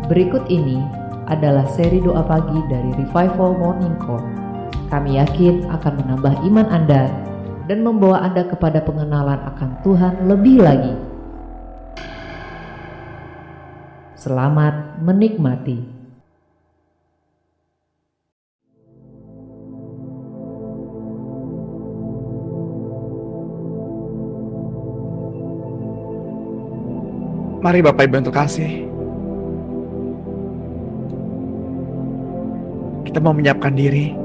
Berikut ini adalah seri doa pagi dari Revival Morning Call. Kami yakin akan menambah iman Anda dan membawa Anda kepada pengenalan akan Tuhan lebih lagi. Selamat menikmati. Mari Bapak Ibu yang terkasih, kita mau menyiapkan diri.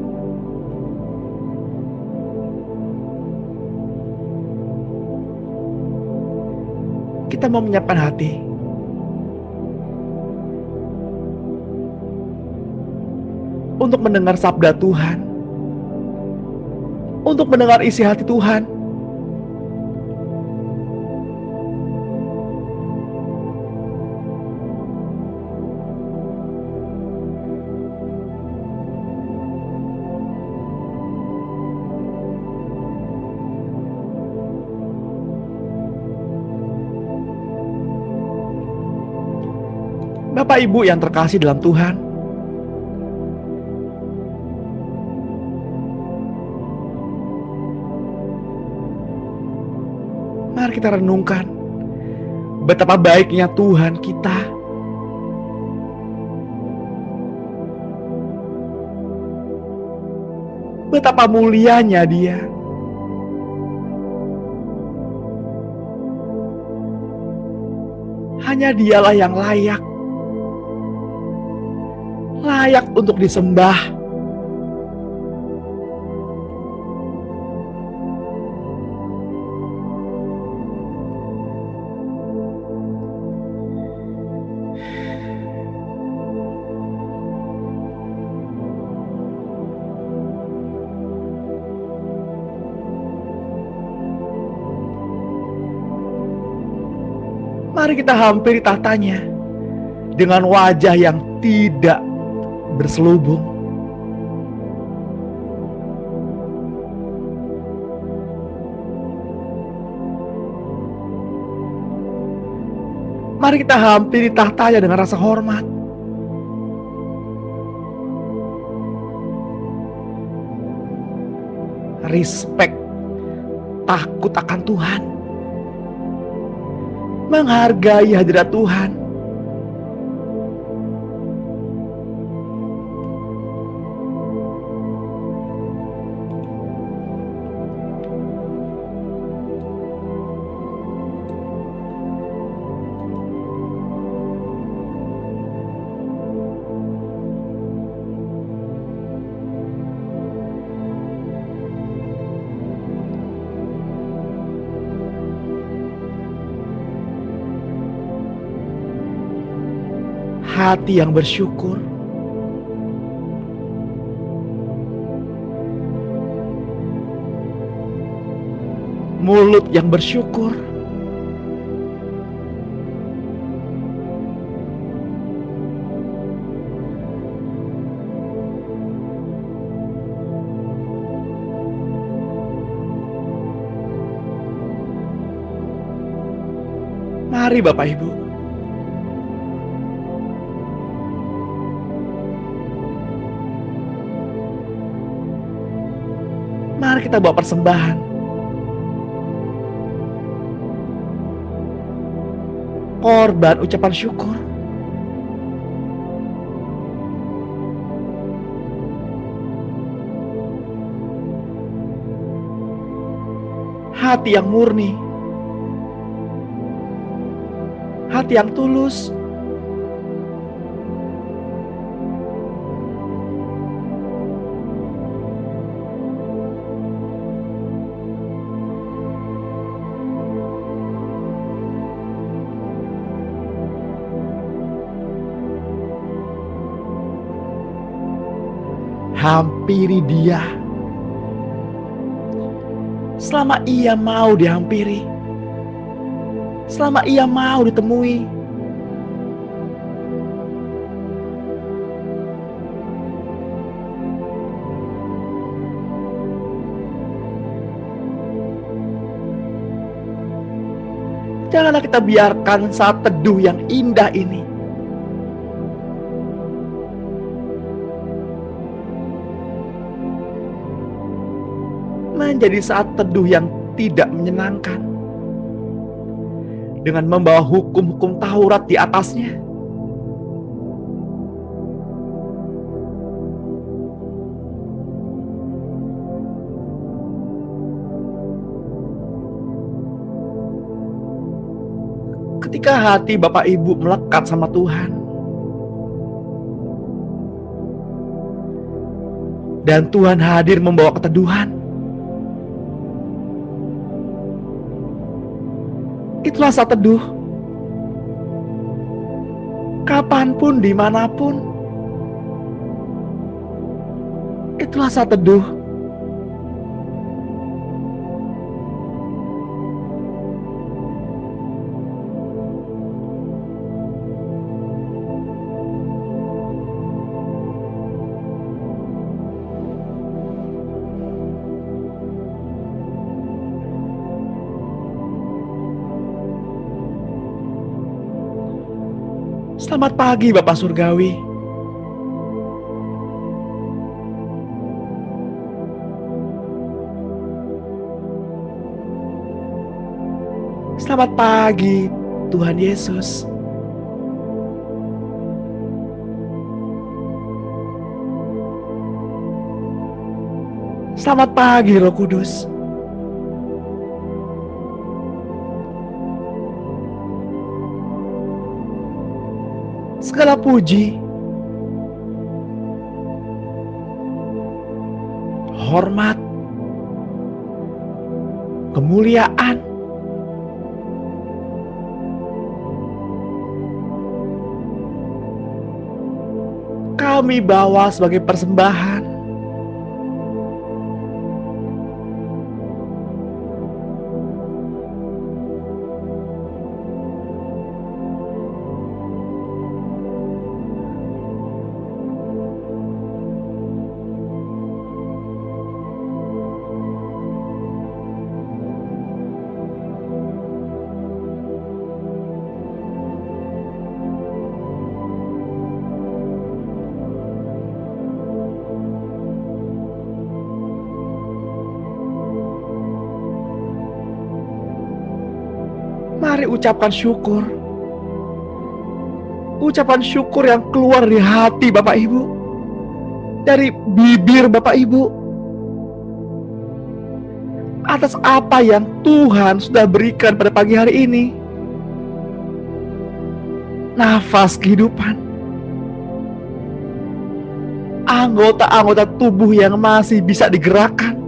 Kita mau menyiapkan hati. Untuk mendengar sabda Tuhan. Untuk mendengar isi hati Tuhan. Bapak Ibu yang terkasih dalam Tuhan, mari kita renungkan betapa baiknya Tuhan kita. Betapa mulianya Dia. Hanya Dialah yang layak untuk disembah. Mari kita hampiri tahtanya dengan wajah yang tidak berselubung. Mari kita hampiri tahtanya dengan rasa hormat. Respect, takut akan Tuhan. Menghargai hadirat Tuhan. Hati yang bersyukur, mulut yang bersyukur, mari Bapak Ibu, mari kita bawa persembahan. Korban ucapan syukur. Hati yang murni. Hati yang tulus. Hampiri Dia selama Ia mau dihampiri, selama Ia mau ditemui. Janganlah kita biarkan saat teduh yang indah ini menjadi saat teduh yang tidak menyenangkan dengan membawa hukum-hukum Taurat di atasnya. Ketika hati Bapak Ibu melekat sama Tuhan, dan Tuhan hadir membawa keteduhan, itulah saat teduh. Kapanpun, dimanapun, itulah saat teduh. Selamat pagi Bapak Surgawi. Selamat pagi Tuhan Yesus. Selamat pagi Roh Kudus. Segala puji, hormat, kemuliaan, kami bawa sebagai persembahan Mari ucapkan syukur. Ucapan syukur yang keluar dari hati Bapak Ibu, dari bibir Bapak Ibu, atas apa yang Tuhan sudah berikan pada pagi hari ini. Nafas kehidupan, anggota-anggota tubuh yang masih bisa digerakkan,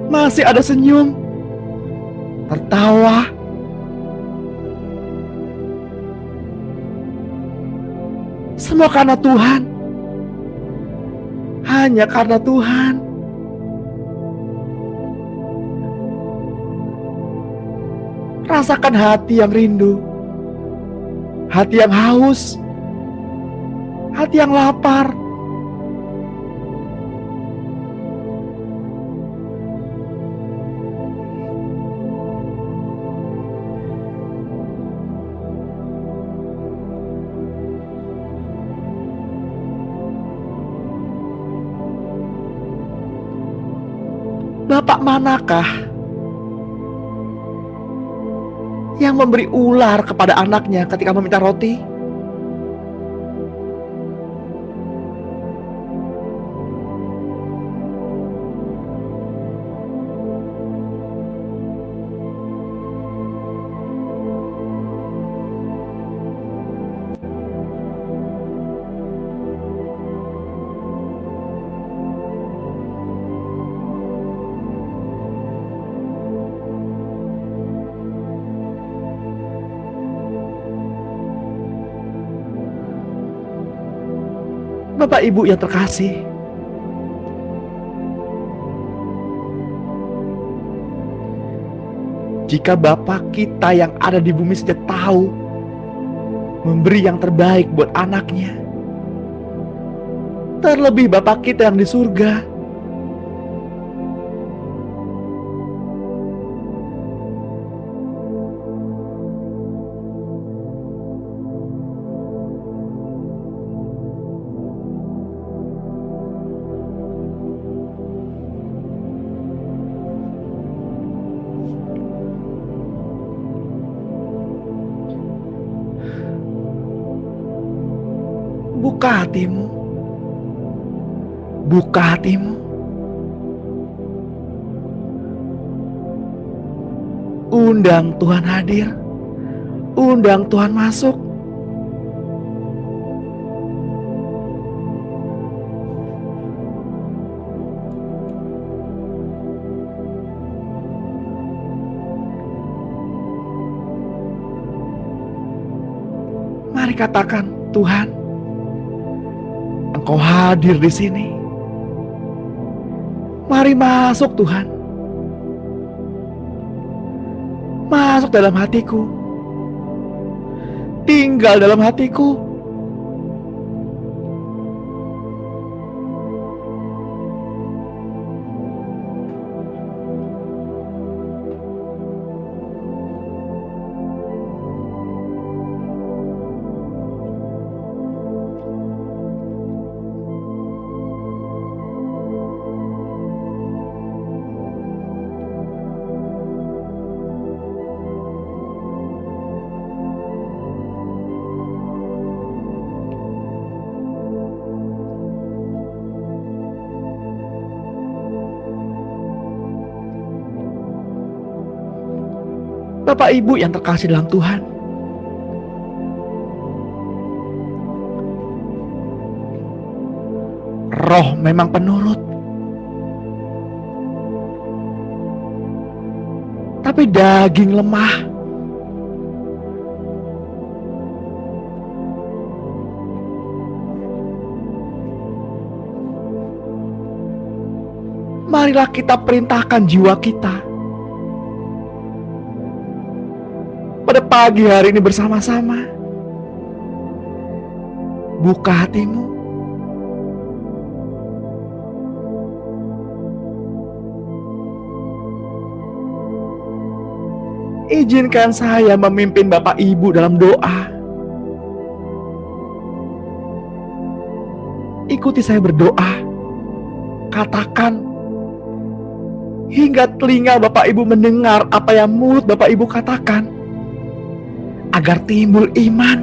masih ada senyum, tertawa, semua karena Tuhan, hanya karena Tuhan. Rasakan hati yang rindu, hati yang haus, hati yang lapar. Bapak manakah yang memberi ular kepada anaknya ketika meminta roti? Bapak Ibu yang terkasih, jika Bapak kita yang ada di bumi saja tahu memberi yang terbaik buat anaknya, terlebih Bapak kita yang di surga. Buka hatimu. Buka hatimu. Undang Tuhan hadir. Undang Tuhan masuk. Mari katakan, Tuhan, Engkau hadir di sini. Mari masuk, Tuhan. Masuk dalam hatiku. Tinggal dalam hatiku. Bapak Ibu yang terkasih dalam Tuhan, roh memang penurut, tapi daging lemah. Marilah kita perintahkan jiwa kita pada pagi hari ini bersama-sama. Buka hatimu. Izinkan saya memimpin Bapak Ibu dalam doa. Ikuti saya berdoa. Katakan hingga telinga Bapak Ibu mendengar apa yang mulut Bapak Ibu katakan, agar timbul iman.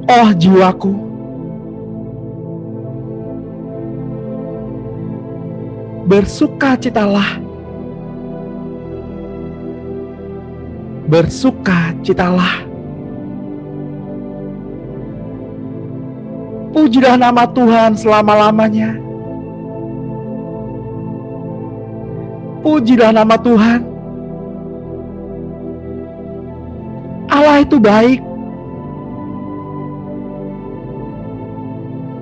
Oh jiwaku, bersukacitalah. Bersukacitalah. Pujilah nama Tuhan selama-lamanya. Pujilah nama Tuhan. Allah itu baik,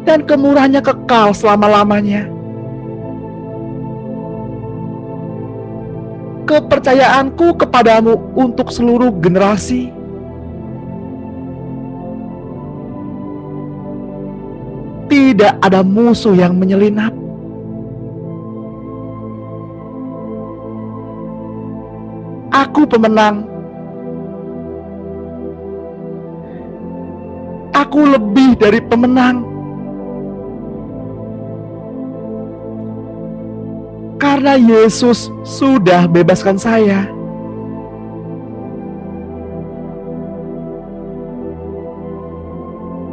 dan kemurahannya kekal selama-lamanya. Kepercayaanku kepadamu untuk seluruh generasi. Tidak ada musuh yang menyelinap. Aku pemenang. Aku lebih dari pemenang. Karena Yesus sudah bebaskan saya.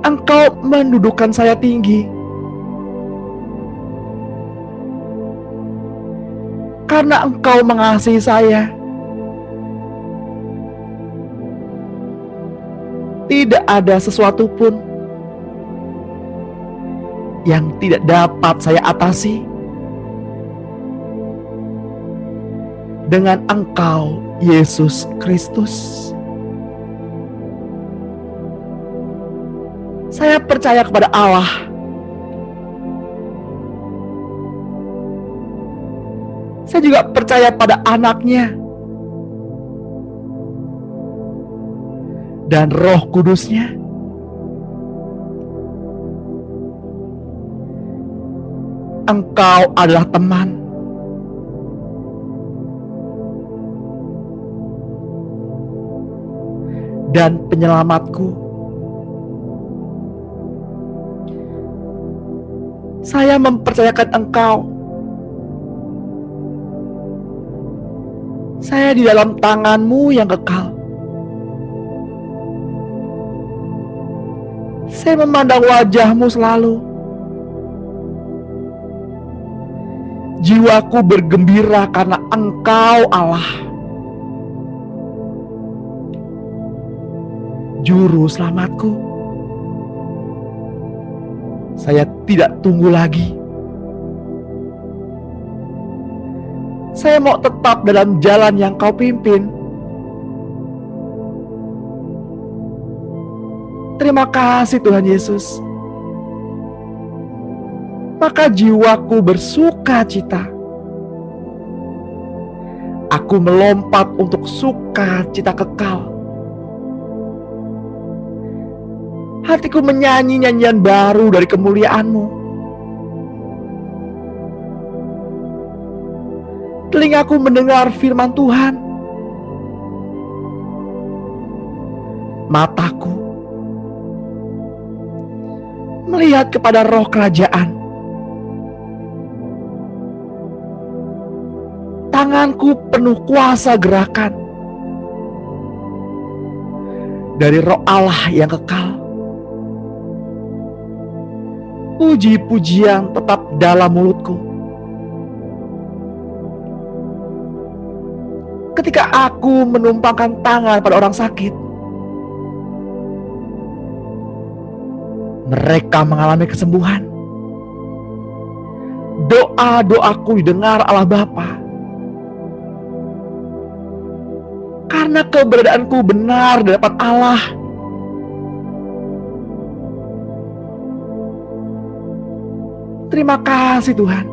Engkau mendudukkan saya tinggi. Karena Engkau mengasihi saya. Tidak ada sesuatu pun yang tidak dapat saya atasi dengan Engkau, Yesus Kristus. Saya percaya kepada Allah. Saya juga percaya pada Anak-Nya dan Roh Kudus-Nya. Engkau adalah teman. Dan penyelamatku. Saya mempercayakan Engkau. Saya di dalam tangan-Mu yang kekal. Saya memandang wajah-Mu selalu. Jiwaku bergembira karena Engkau Allah, Juru selamatku. Saya tidak tunggu lagi. Saya mau tetap dalam jalan yang Kau pimpin. Terima kasih Tuhan Yesus. Maka jiwaku bersuka cita. Aku melompat untuk sukacita kekal. Hatiku menyanyi nyanyian baru dari kemuliaan-Mu. Telingaku mendengar firman Tuhan. Mataku melihat kepada roh kerajaan. Tanganku penuh kuasa gerakan dari Roh Allah yang kekal. Puji-pujian tetap dalam mulutku. Ketika aku menumpangkan tangan pada orang sakit, mereka mengalami kesembuhan. Doa-doaku didengar Allah Bapa. Karena keberadaanku benar di hadapan Allah. Terima kasih Tuhan.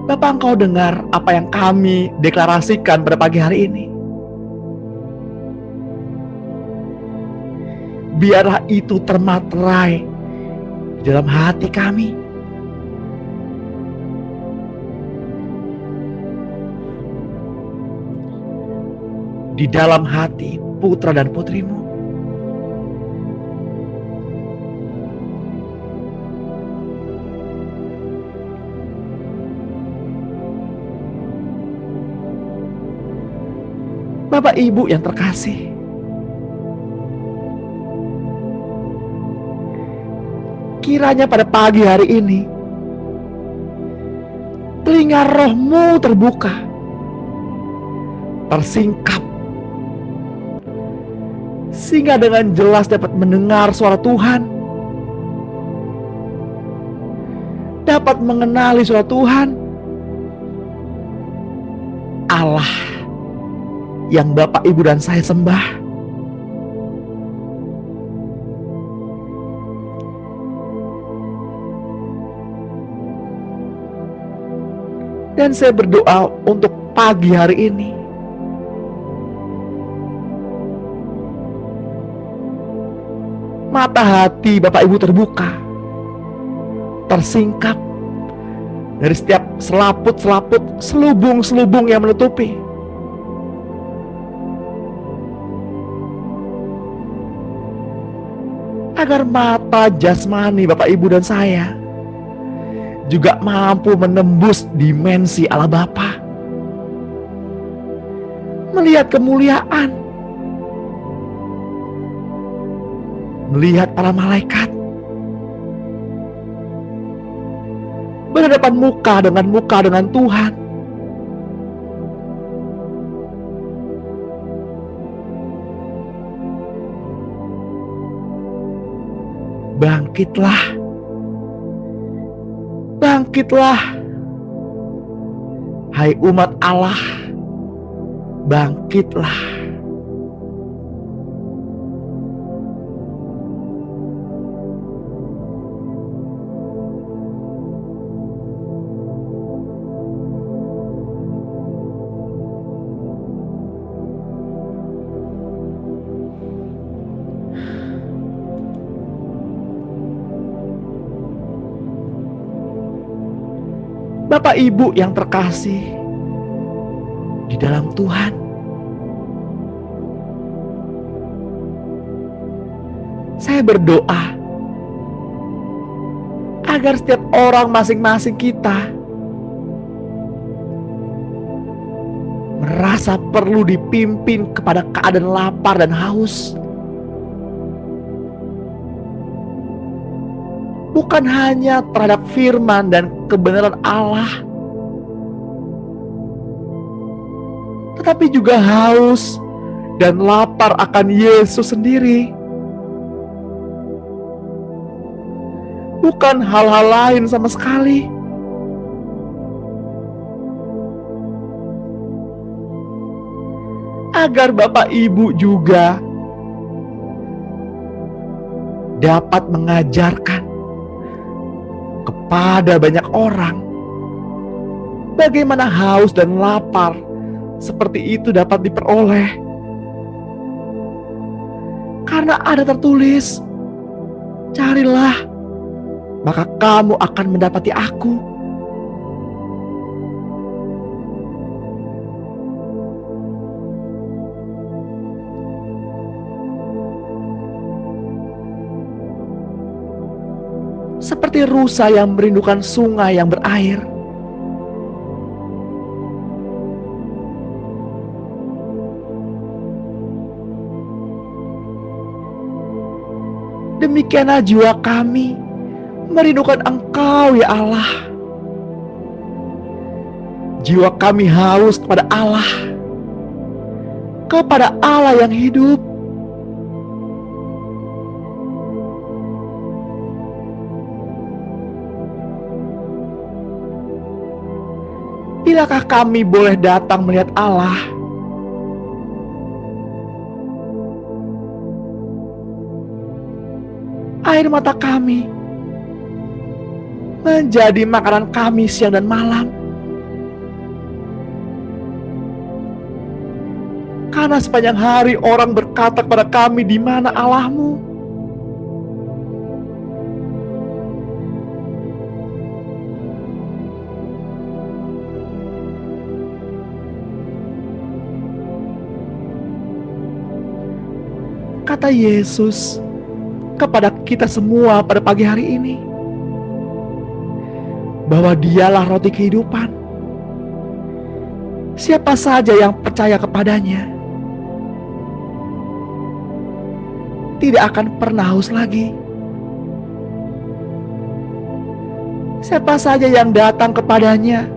Bapak, Engkau dengar apa yang kami deklarasikan pada pagi hari ini. Biarlah itu termaterai di dalam hati kami. Di dalam hati putra dan putri-Mu. Bapak Ibu yang terkasih, kiranya pada pagi hari ini telinga roh-Mu terbuka, tersingkap, sehingga dengan jelas dapat mendengar suara Tuhan, dapat mengenali suara Tuhan, Allah yang Bapak, Ibu, dan saya sembah. Dan saya berdoa untuk pagi hari ini. Mata hati Bapak Ibu terbuka, tersingkap dari setiap selaput-selaput, selubung-selubung yang menutupi. Agar mata jasmani Bapak, Ibu, dan saya juga mampu menembus dimensi Allah Bapa, melihat kemuliaan, melihat para malaikat berhadapan muka dengan Tuhan. Bangkitlah, bangkitlah, hai umat Allah, bangkitlah. Bapak Ibu yang terkasih di dalam Tuhan, saya berdoa agar setiap orang masing-masing kita merasa perlu dipimpin kepada keadaan lapar dan haus. Bukan hanya terhadap firman dan kebenaran Allah, tetapi juga haus dan lapar akan Yesus sendiri. Bukan hal-hal lain sama sekali. Agar Bapak Ibu juga dapat mengajarkan kepada banyak orang bagaimana haus dan lapar seperti itu dapat diperoleh. Karena ada tertulis, carilah, maka kamu akan mendapati aku. Seperti rusa yang merindukan sungai yang berair, demikianlah jiwa kami merindukan Engkau ya Allah. Jiwa kami haus kepada Allah yang hidup. Bilakah kami boleh datang melihat Allah? Air mata kami menjadi makanan kami siang dan malam. Karena sepanjang hari orang berkata kepada kami, di mana Allahmu? Kata Yesus kepada kita semua pada pagi hari ini, bahwa Dialah roti kehidupan. Siapa saja yang percaya kepadanya tidak akan pernah haus lagi. Siapa saja yang datang kepadanya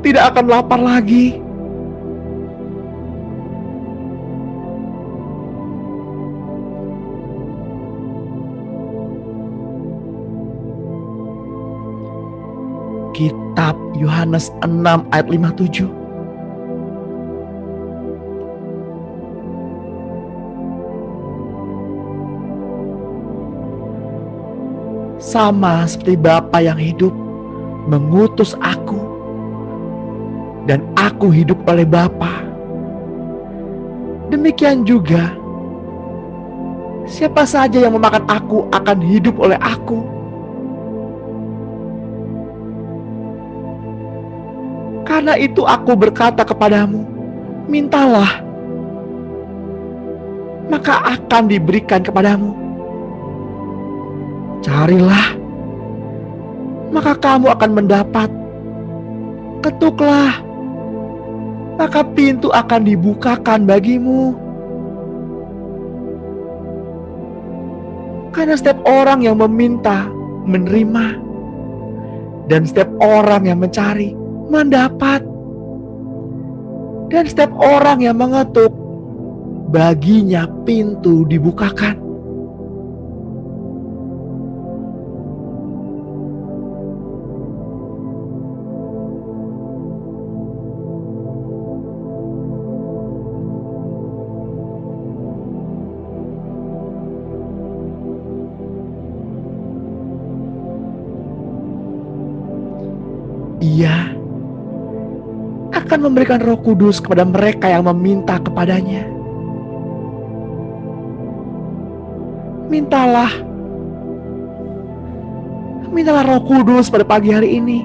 tidak akan lapar lagi. Kitab Yohanes 6 ayat 57. Sama seperti Bapa yang hidup mengutus aku, dan aku hidup oleh Bapa, demikian juga siapa saja yang memakan aku akan hidup oleh aku. Karena itu aku berkata kepadamu, mintalah, maka akan diberikan kepadamu. Carilah, maka kamu akan mendapat. Ketuklah, maka pintu akan dibukakan bagimu. Karena setiap orang yang meminta, menerima. Dan setiap orang yang mencari, mendapat. Dan setiap orang yang mengetuk, baginya pintu dibukakan. Ia akan memberikan Roh Kudus kepada mereka yang meminta kepadanya. Mintalah Roh Kudus pada pagi hari ini.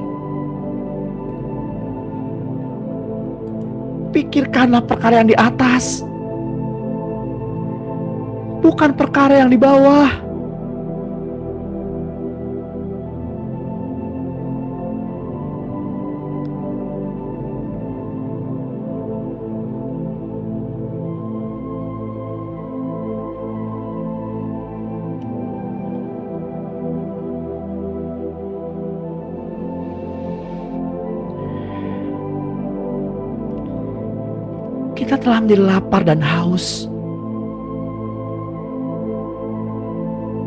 Pikirkanlah perkara yang di atas. bukan perkara yang di bawah. Kita telah menjadi lapar dan haus,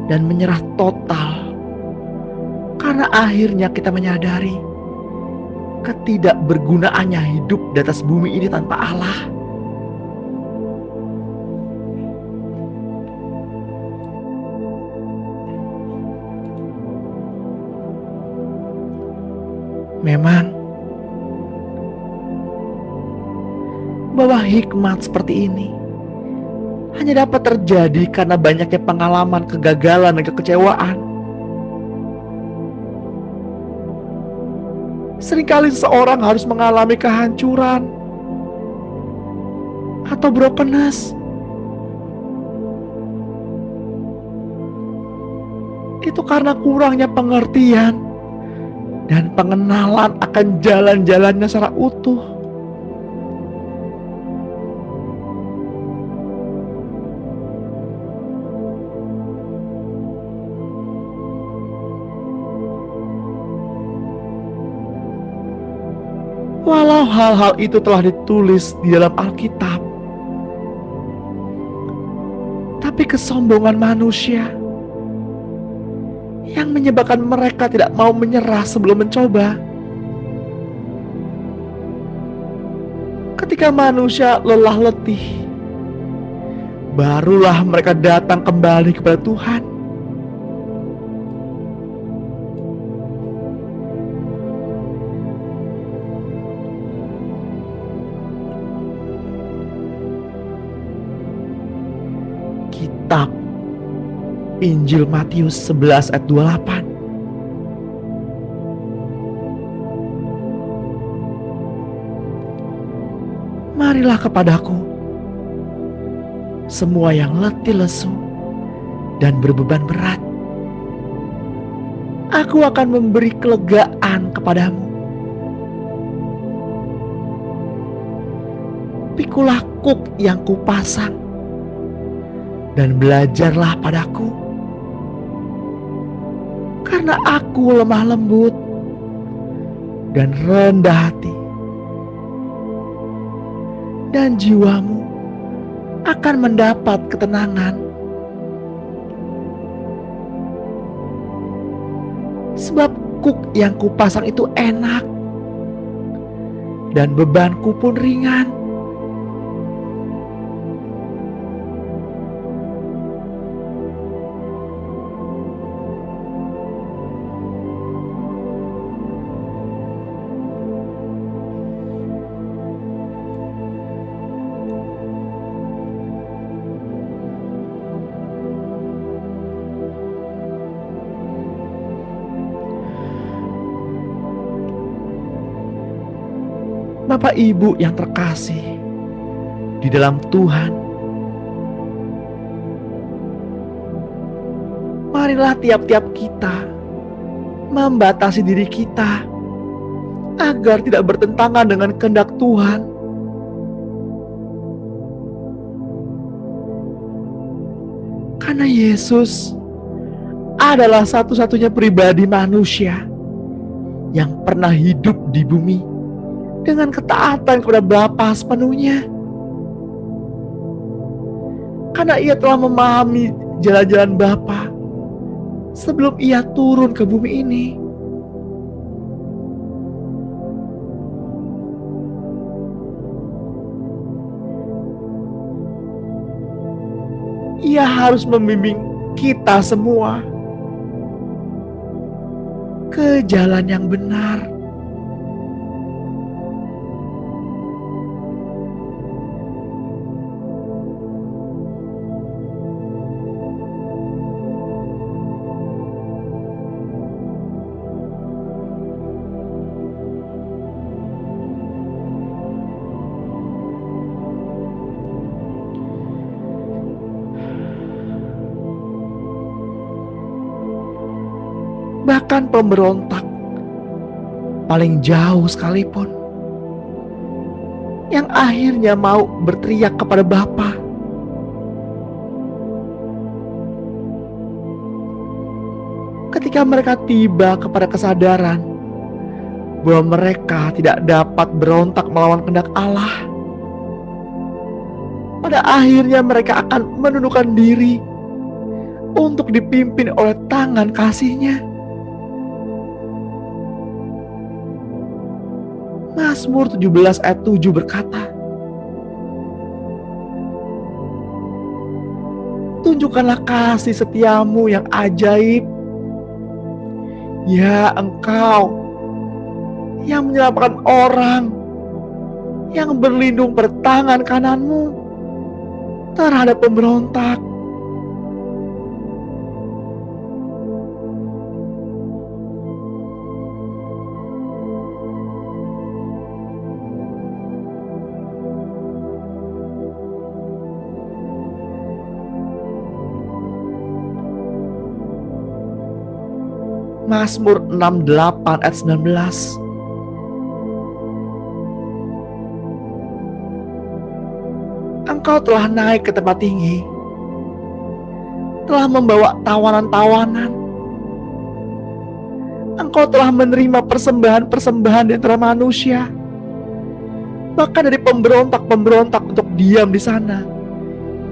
dan menyerah total, karena akhirnya kita menyadari ketidakbergunaannya hidup di atas bumi ini tanpa Allah. Memang bahwa hikmat seperti ini hanya dapat terjadi karena banyaknya pengalaman kegagalan dan kekecewaan. Seringkali seseorang harus mengalami kehancuran atau brokenness. Itu karena kurangnya pengertian dan pengenalan akan jalan-jalannya secara utuh. Walau hal-hal itu telah ditulis di dalam Alkitab, tapi kesombongan manusia yang menyebabkan mereka tidak mau menyerah sebelum mencoba. Ketika manusia lelah letih, barulah mereka datang kembali kepada Tuhan. Kitab Injil Matius 11 ayat 28. Marilah kepadaku, semua yang letih lesu dan berbeban berat. Aku akan memberi kelegaan kepadamu. Pikulah kuk yang kupasang dan belajarlah padaku, karena aku lemah lembut dan rendah hati, dan jiwamu akan mendapat ketenangan. Sebab kuk yang kupasang itu enak, dan bebanku pun ringan. Bapak Ibu yang terkasih di dalam Tuhan, marilah tiap-tiap kita membatasi diri kita agar tidak bertentangan dengan kehendak Tuhan. Karena Yesus adalah satu-satunya pribadi manusia yang pernah hidup di bumi dengan ketaatan kepada Bapa sepenuhnya. Karena ia telah memahami jalan-jalan Bapa sebelum ia turun ke bumi ini. Ia harus membimbing kita semua ke jalan yang benar. bahkan pemberontak paling jauh sekalipun, yang akhirnya mau berteriak kepada Bapa. Ketika mereka tiba kepada kesadaran bahwa mereka tidak dapat berontak melawan kehendak Allah, pada akhirnya mereka akan menundukkan diri untuk dipimpin oleh tangan kasih-Nya. Mazmur 17 ayat 7 berkata, "Tunjukkanlah kasih setiamu yang ajaib, ya Engkau yang menyelamatkan orang, yang berlindung pada tangan kanan-Mu terhadap pemberontak." Mazmur 68 ayat 19. Engkau telah naik ke tempat tinggi, telah membawa tawanan-tawanan. Engkau telah menerima persembahan-persembahan di antara manusia, bahkan dari pemberontak-pemberontak untuk diam di sana.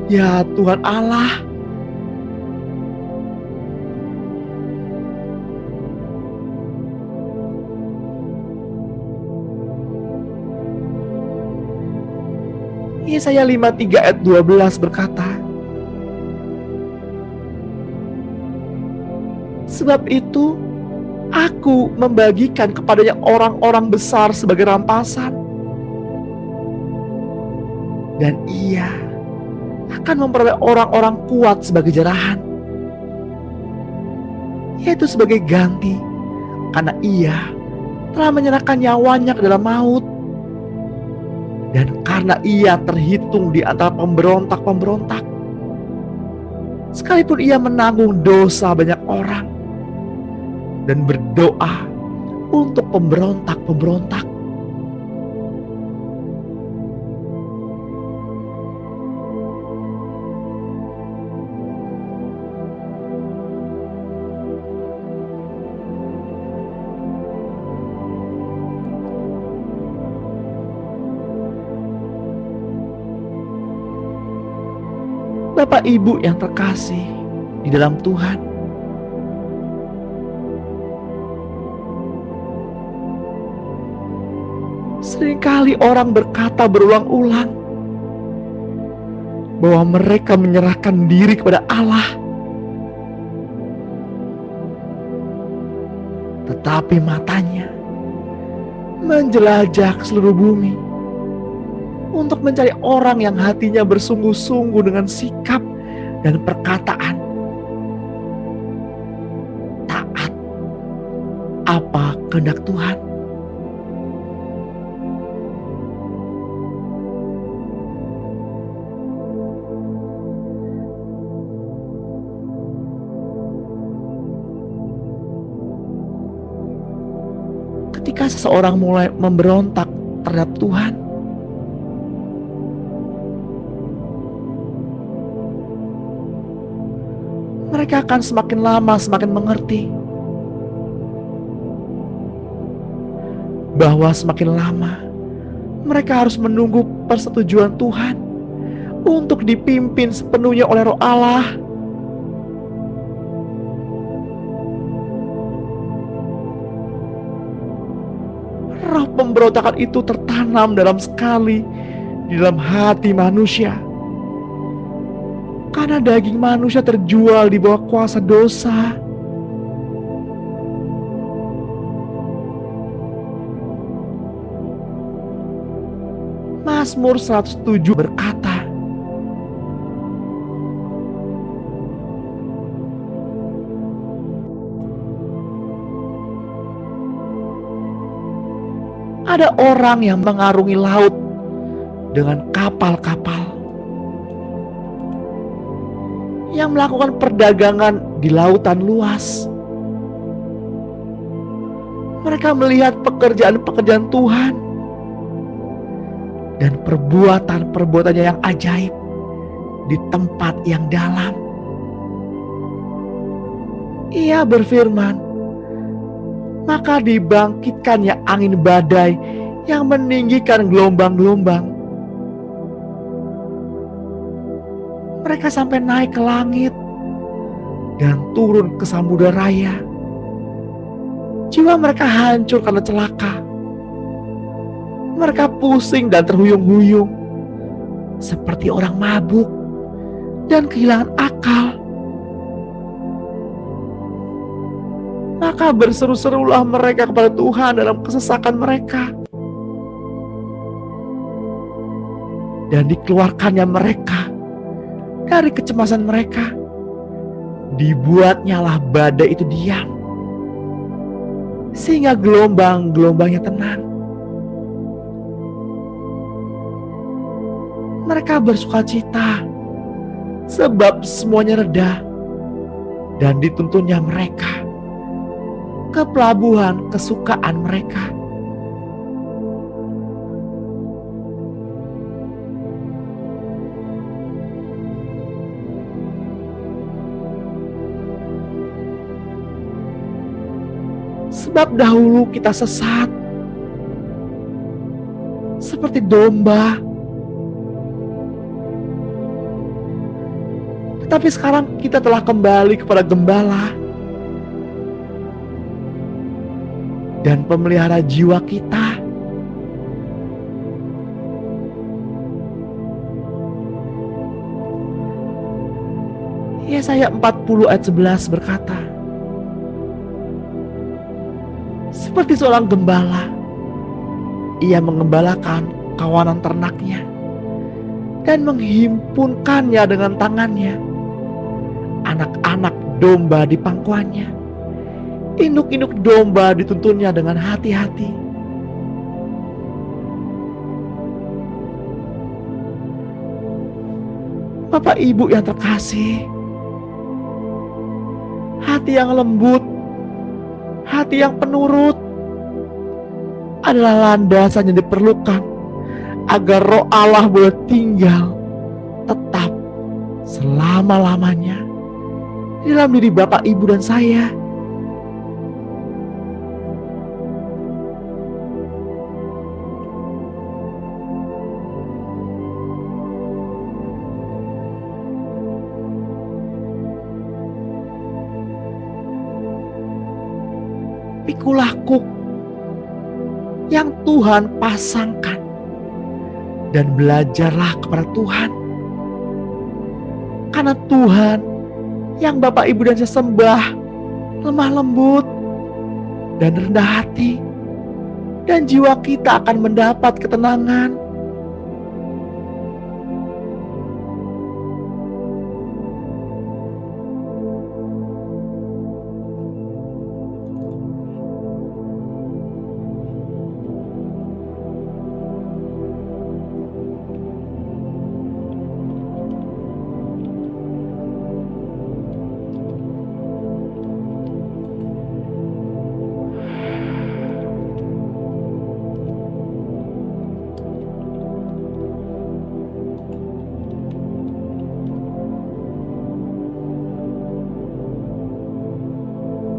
Ya Tuhan Allah, Yesaya 53 ayat 12 berkata, "Sebab itu aku membagikan kepadanya orang-orang besar sebagai rampasan, dan ia akan memperoleh orang-orang kuat sebagai jarahan, yaitu sebagai ganti, karena ia telah menyerahkan nyawanya ke dalam maut, dan karena ia terhitung di antara pemberontak-pemberontak, sekalipun ia menanggung dosa banyak orang dan berdoa untuk pemberontak-pemberontak." Bapak Ibu yang terkasih di dalam Tuhan, seringkali orang berkata berulang-ulang bahwa mereka menyerahkan diri kepada Allah, tetapi matanya menjelajah ke seluruh bumi untuk mencari orang yang hatinya bersungguh-sungguh dengan sikap dan perkataan taat apa kehendak Tuhan. Ketika seseorang mulai memberontak terhadap Tuhan, mereka akan semakin lama semakin mengerti bahwa semakin lama mereka harus menunggu persetujuan Tuhan untuk dipimpin sepenuhnya oleh Roh Allah. Roh pemberontakan itu tertanam dalam sekali di dalam hati manusia, karena daging manusia terjual di bawah kuasa dosa. Mazmur 107 berkata, "Ada orang yang mengarungi laut dengan kapal-kapal, yang melakukan perdagangan di lautan luas. Mereka melihat pekerjaan-pekerjaan Tuhan dan perbuatan-perbuatannya yang ajaib di tempat yang dalam. Ia berfirman, maka dibangkitkannya angin badai yang meninggikan gelombang-gelombang. Mereka sampai naik ke langit dan turun ke samudera raya. Jiwa mereka hancur karena celaka. Mereka pusing dan terhuyung-huyung seperti orang mabuk dan kehilangan akal. Maka berseru-serulah mereka kepada Tuhan dalam kesesakan mereka. Dan dikeluarkannya mereka dari kecemasan mereka. Dibuatnyalah badai itu diam, sehingga gelombang-gelombangnya tenang. Mereka bersukacita sebab semuanya reda, dan dituntunnya mereka ke pelabuhan kesukaan mereka. Sebab dahulu kita sesat seperti domba, tetapi sekarang kita telah kembali kepada Gembala dan pemelihara jiwa kita. Yesaya 40 ayat 11 berkata, seperti seorang gembala, ia mengembalakan kawanan ternaknya dan menghimpunkannya dengan tangannya. Anak-anak domba di pangkuannya, induk-induk domba dituntunnya dengan hati-hati. Bapak Ibu yang terkasih, hati yang lembut, hati yang penurut adalah landasan yang diperlukan agar Roh Allah boleh tinggal tetap selama-lamanya di dalam diri Bapak, Ibu, dan saya. Pikulah kuk yang Tuhan pasangkan dan belajarlah kepada Tuhan. Karena Tuhan yang Bapak, Ibu, dan saya sembah lemah lembut dan rendah hati, dan jiwa kita akan mendapat ketenangan.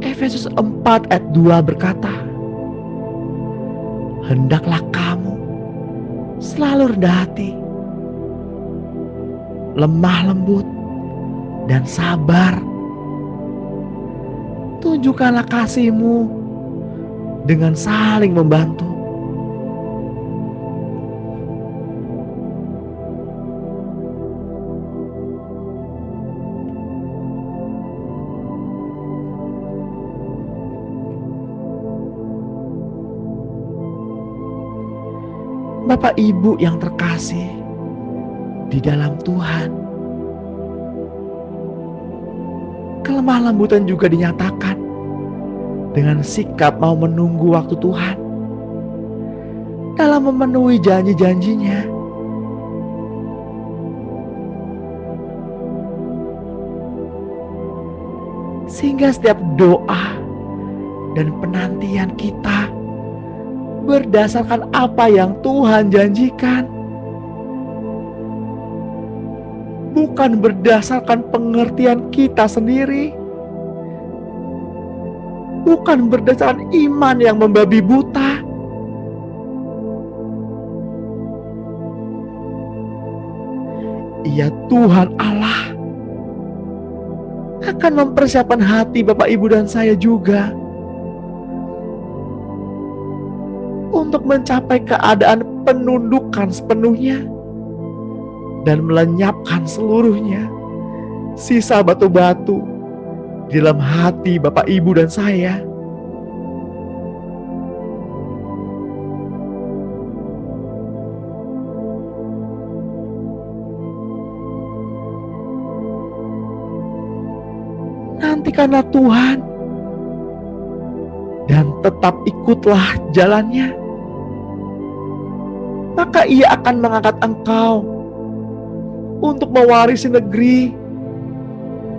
Efesus 4 ayat 2 berkata, hendaklah kamu selalu rendah hati, lemah lembut, dan sabar. Tunjukkanlah kasih-Mu dengan saling membantu. Bapak, Ibu yang terkasih di dalam Tuhan, kelemah lembutan juga dinyatakan dengan sikap mau menunggu waktu Tuhan dalam memenuhi janji-janjinya. Sehingga setiap doa dan penantian kita berdasarkan apa yang Tuhan janjikan, bukan berdasarkan pengertian kita sendiri, bukan berdasarkan iman yang membabi buta. Ia Tuhan Allah akan mempersiapkan hati Bapak Ibu dan saya juga untuk mencapai keadaan penundukan sepenuhnya dan melenyapkan seluruhnya sisa batu-batu di dalam hati Bapak Ibu dan saya. Nantikanlah Tuhan dan tetap ikutlah jalannya, maka Ia akan mengangkat engkau untuk mewarisi negeri,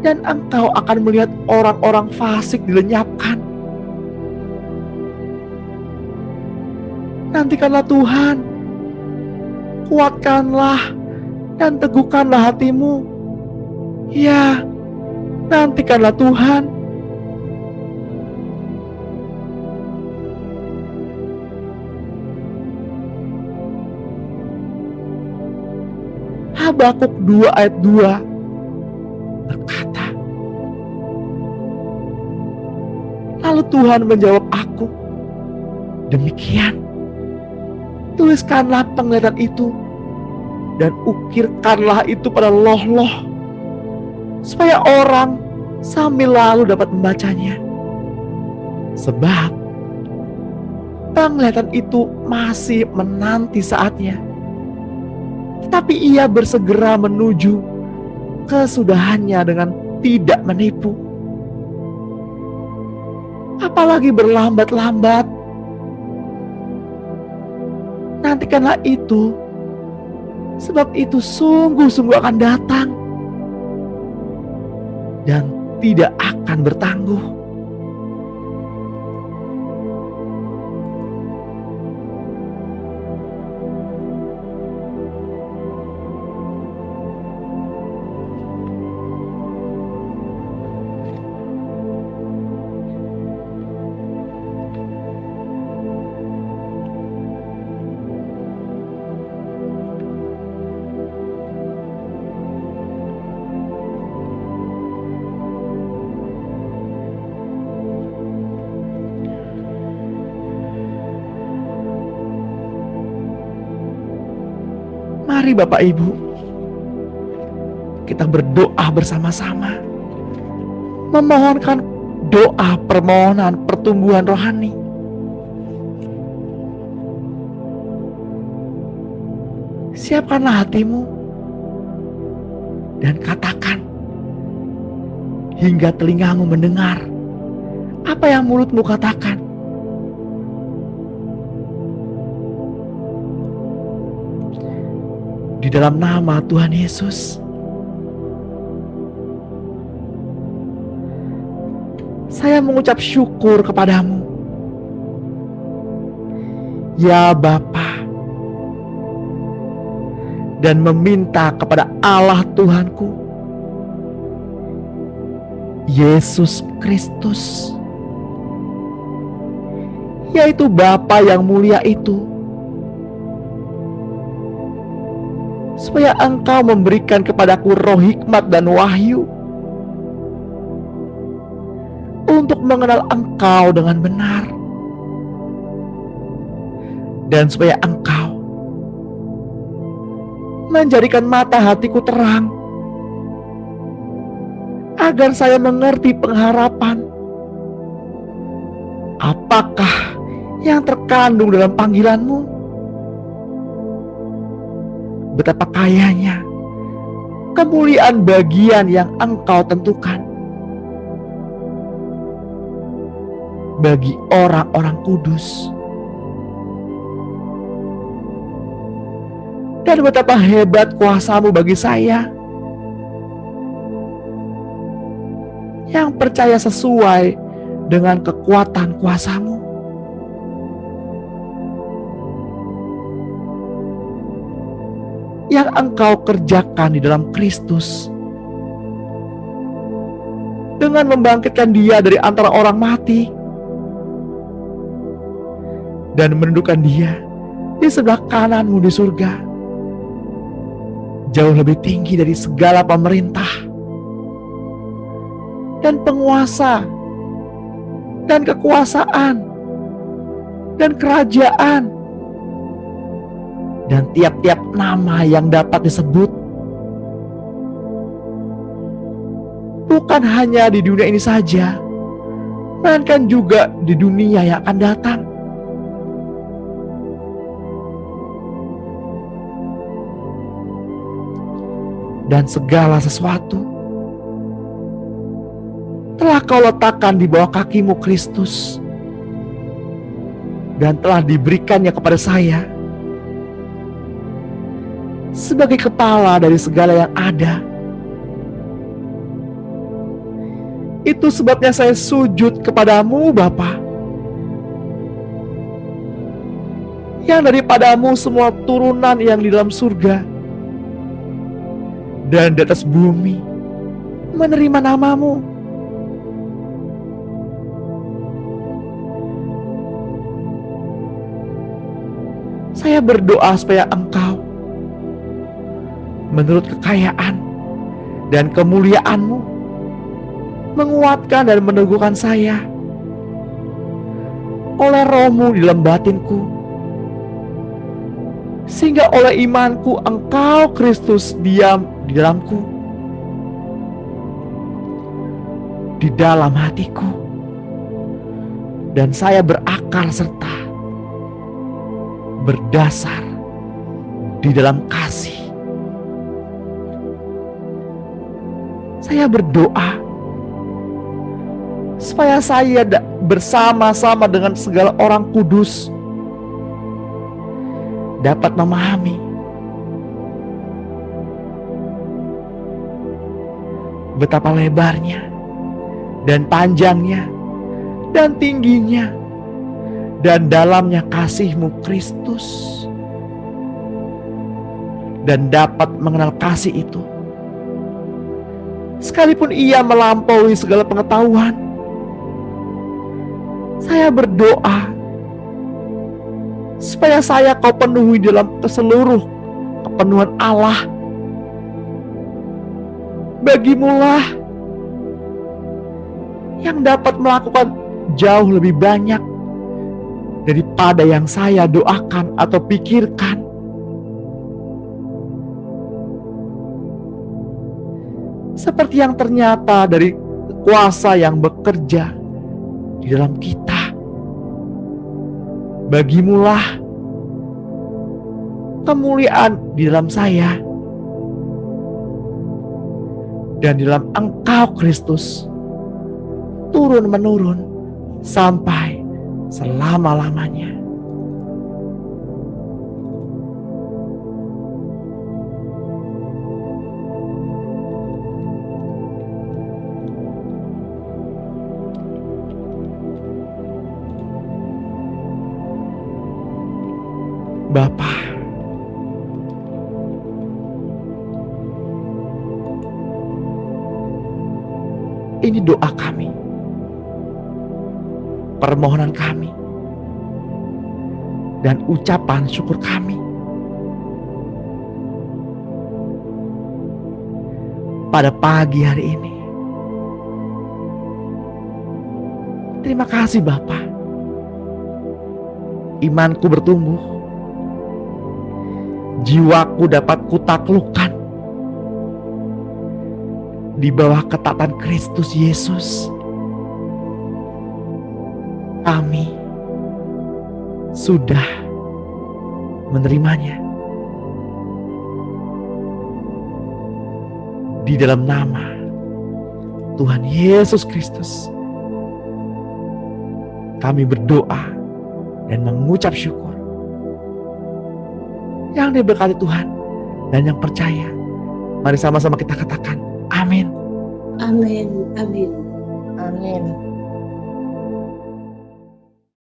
dan engkau akan melihat orang-orang fasik dilenyapkan. Nantikanlah Tuhan, kuatkanlah dan teguhkanlah hatimu. Ya, nantikanlah Tuhan. Habakuk 2 ayat 2 berkata, lalu Tuhan menjawab aku, demikian, tuliskanlah penglihatan itu dan ukirkanlah itu pada loh-loh, supaya orang sambil lalu dapat membacanya. Sebab penglihatan itu masih menanti saatnya, tetapi ia bersegera menuju kesudahannya dengan tidak menipu. Apalagi berlambat-lambat, nantikanlah itu, sebab itu sungguh-sungguh akan datang dan tidak akan bertangguh. Mari Bapak Ibu, kita berdoa bersama-sama, memohonkan doa permohonan pertumbuhan rohani. Siapkanlah hatimu dan katakan hingga telingamu mendengar apa yang mulutmu katakan. Di dalam nama Tuhan Yesus, saya mengucap syukur kepadamu, ya Bapa, dan meminta kepada Allah Tuhanku, Yesus Kristus, yaitu Bapa yang mulia itu, supaya Engkau memberikan kepadaku roh hikmat dan wahyu untuk mengenal Engkau dengan benar, dan supaya Engkau menjadikan mata hatiku terang, agar saya mengerti pengharapan apakah yang terkandung dalam panggilan-Mu. Betapa kayanya kemuliaan bagian yang Engkau tentukan bagi orang-orang kudus, dan betapa hebat kuasa-Mu bagi saya yang percaya sesuai dengan kekuatan kuasa-Mu. Yang Engkau kerjakan di dalam Kristus dengan membangkitkan Dia dari antara orang mati dan menundukkan Dia di sebelah kanan-Mu di surga, jauh lebih tinggi dari segala pemerintah dan penguasa dan kekuasaan dan kerajaan dan tiap-tiap nama yang dapat disebut, bukan hanya di dunia ini saja, melainkan juga di dunia yang akan datang. Dan segala sesuatu telah Kau letakkan di bawah kaki-Mu Kristus, dan telah diberikannya kepada saya sebagai kepala dari segala yang ada. Itu sebabnya saya sujud kepadamu, Bapa, yang daripadamu semua turunan yang di dalam surga dan di atas bumi menerima namamu. Saya berdoa supaya Engkau menurut kekayaan dan kemuliaan-Mu menguatkan dan meneguhkan saya oleh Roh-Mu di dalam batinku, sehingga oleh imanku Engkau Kristus diam di dalamku, di dalam hatiku, dan saya berakar serta berdasar di dalam kasih. Saya berdoa supaya saya bersama-sama dengan segala orang kudus dapat memahami betapa lebarnya dan panjangnya dan tingginya dan dalamnya kasih-Mu Kristus, dan dapat mengenal kasih itu sekalipun ia melampaui segala pengetahuan. Saya berdoa supaya saya Kau penuhi dalam seluruh kepenuhan Allah. Bagimulah yang dapat melakukan jauh lebih banyak daripada yang saya doakan atau pikirkan. Seperti yang ternyata dari kuasa yang bekerja di dalam kita. Bagimulah kemuliaan di dalam saya dan di dalam Engkau Kristus, turun-menurun sampai selama-lamanya. Bapa, ini doa kami, permohonan kami, dan ucapan syukur kami pada pagi hari ini. Terima kasih Bapa. Imanku bertumbuh, jiwaku dapat kutaklukkan di bawah ketaatan Kristus Yesus. Kami sudah menerimanya di dalam nama Tuhan Yesus Kristus. Kami berdoa dan mengucap syukur. Yang diberkati Tuhan dan yang percaya, mari sama-sama kita katakan amin. Amin. Amin. Amin.